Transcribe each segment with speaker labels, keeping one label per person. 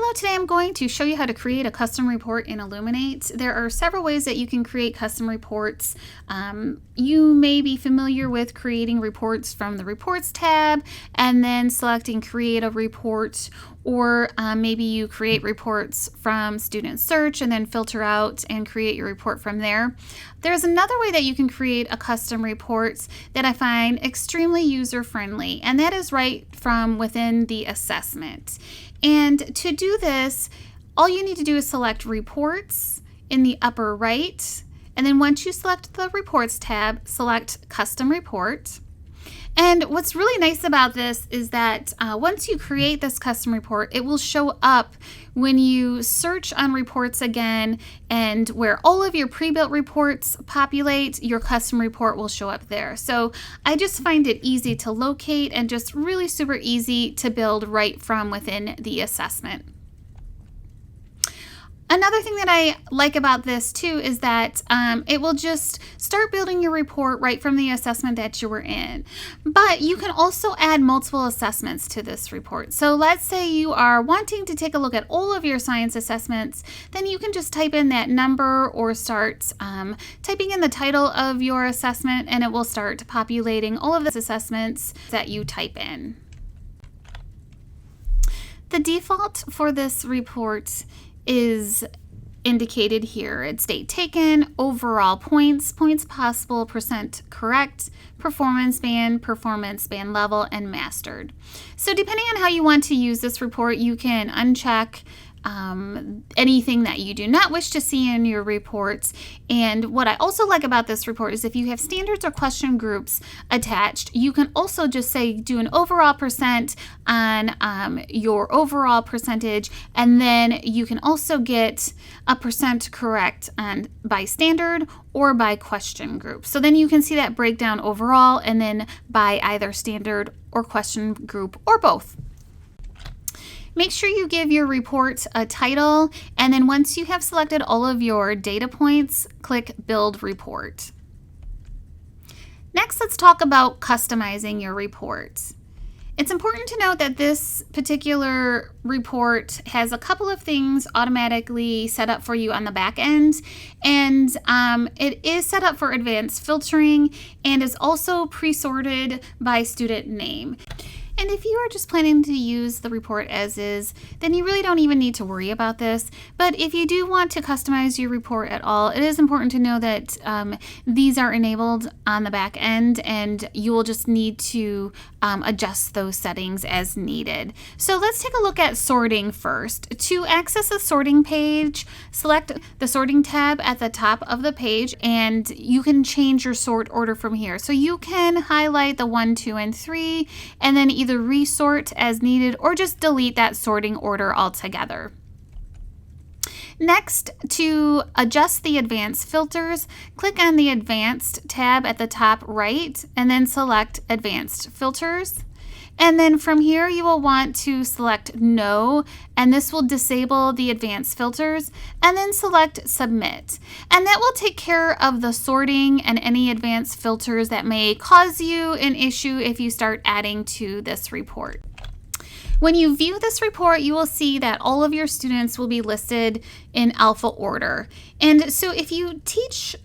Speaker 1: Hello, today I'm going to show you how to create a custom report in Illuminate. There are several ways that you can create custom reports. You may be familiar with creating reports from the Reports tab and then selecting Create a Report, or maybe you create reports from Student Search and then filter out and create your report from there. There's another way that you can create a custom report that I find extremely user-friendly, and that is right from within the assessment. And to do this, all you need to do is select Reports in the upper right, and then once you select the Reports tab, select Custom Report. And what's really nice about this is that once you create this custom report, it will show up when you search on reports again, and where all of your pre-built reports populate, your custom report will show up there. So I just find it easy to locate and just really super easy to build right from within the assessment. Another thing that I like about this too is that it will just start building your report right from the assessment that you were in. But you can also add multiple assessments to this report. So let's say you are wanting to take a look at all of your science assessments, then you can just type in that number or start typing in the title of your assessment, and it will start populating all of the assessments that you type in. The default for this report is indicated here. It's date taken, overall points, points possible, percent correct, performance band level, and mastered. So depending on how you want to use this report, you can uncheck anything that you do not wish to see in your reports. And what I also like about this report is if you have standards or question groups attached, you can also just say do an overall percent on your overall percentage, and then you can also get a percent correct by standard or by question group. So then you can see that breakdown overall and then by either standard or question group or both. Make sure you give your report a title, and then once you have selected all of your data points, click Build Report. Next, let's talk about customizing your report. It's important to note that this particular report has a couple of things automatically set up for you on the back end, and it is set up for advanced filtering and is also pre-sorted by student name. And if you are just planning to use the report as is, then you really don't even need to worry about this. But if you do want to customize your report at all, it is important to know that these are enabled on the back end, and you will just need to adjust those settings as needed. So let's take a look at sorting first. To access the sorting page, select the sorting tab at the top of the page, and you can change your sort order from here. So you can highlight the 1, 2, and 3, and then either resort as needed or just delete that sorting order altogether. Next, to adjust the advanced filters, click on the Advanced tab at the top right and then select Advanced Filters. And then from here you will want to select No, and this will disable the advanced filters, and then select Submit. And that will take care of the sorting and any advanced filters that may cause you an issue if you start adding to this report. When you view this report, you will see that all of your students will be listed in alpha order. And so if you teach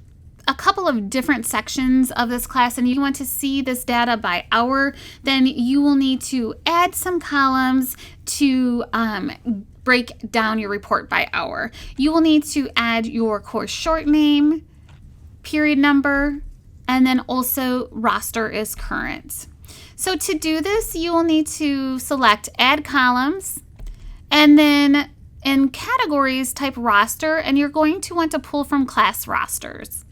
Speaker 1: a couple of different sections of this class and you want to see this data by hour, then you will need to add some columns to break down your report by hour. You will need to add your course short name, period number, and then also roster is current. So to do this, you will need to select Add Columns, and then in Categories, type Roster, and you're going to want to pull from Class Rosters.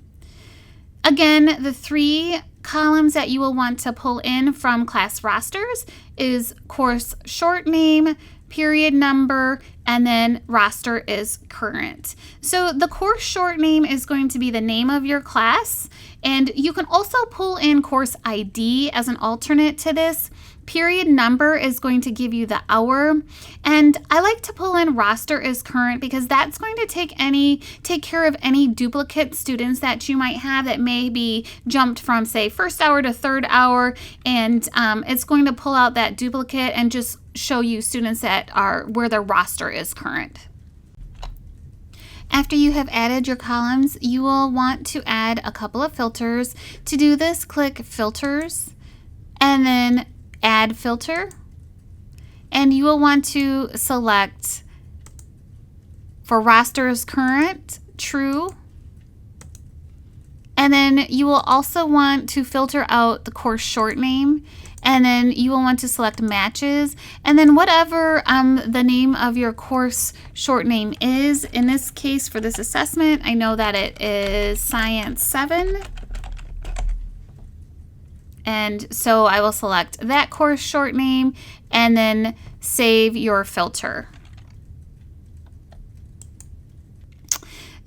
Speaker 1: Again, the 3 columns that you will want to pull in from class rosters is course short name, period number, and then roster is current. So the course short name is going to be the name of your class, and you can also pull in course ID as an alternate to this. Period number is going to give you the hour. And I like to pull in roster is current because that's going to take care of any duplicate students that you might have that may be jumped from, say, first hour to third hour. And it's going to pull out that duplicate and just show you students that are where their roster is current. After you have added your columns, you will want to add a couple of filters. To do this, click Filters and then Add Filter. And you will want to select for rosters current, true. And then you will also want to filter out the course short name. And then you will want to select matches, and then whatever the name of your course short name is. In this case, for this assessment, I know that it is Science 7. And so I will select that course short name and then save your filter.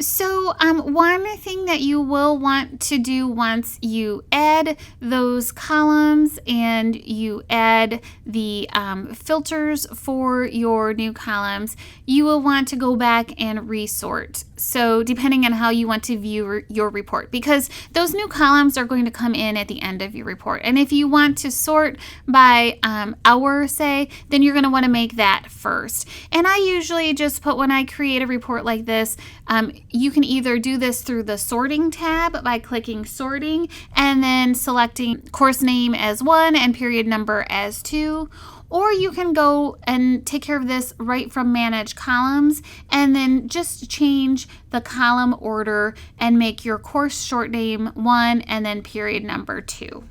Speaker 1: So one thing that you will want to do once you add those columns and you add the filters for your new columns, you will want to go back and resort. So depending on how you want to view your report, because those new columns are going to come in at the end of your report. And if you want to sort by hour, say, then you're going to want to make that first. And I usually just put, when I create a report like this, you can either do this through the sorting tab by clicking sorting and then selecting course name as 1 and period number as 2. Or you can go and take care of this right from Manage Columns and then just change the column order and make your course short name 1 and then period number 2.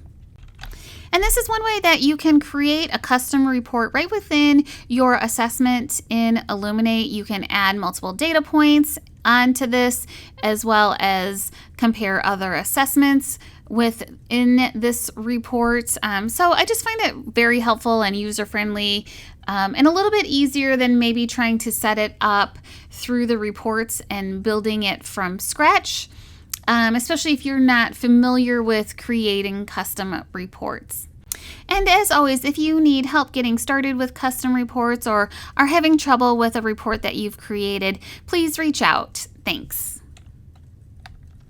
Speaker 1: And this is one way that you can create a custom report right within your assessment in Illuminate. You can add multiple data points onto this, as well as compare other assessments within this report. So I just find it very helpful and user-friendly, and a little bit easier than maybe trying to set it up through the reports and building it from scratch. Especially if you're not familiar with creating custom reports. And as always, if you need help getting started with custom reports or are having trouble with a report that you've created, please reach out. Thanks.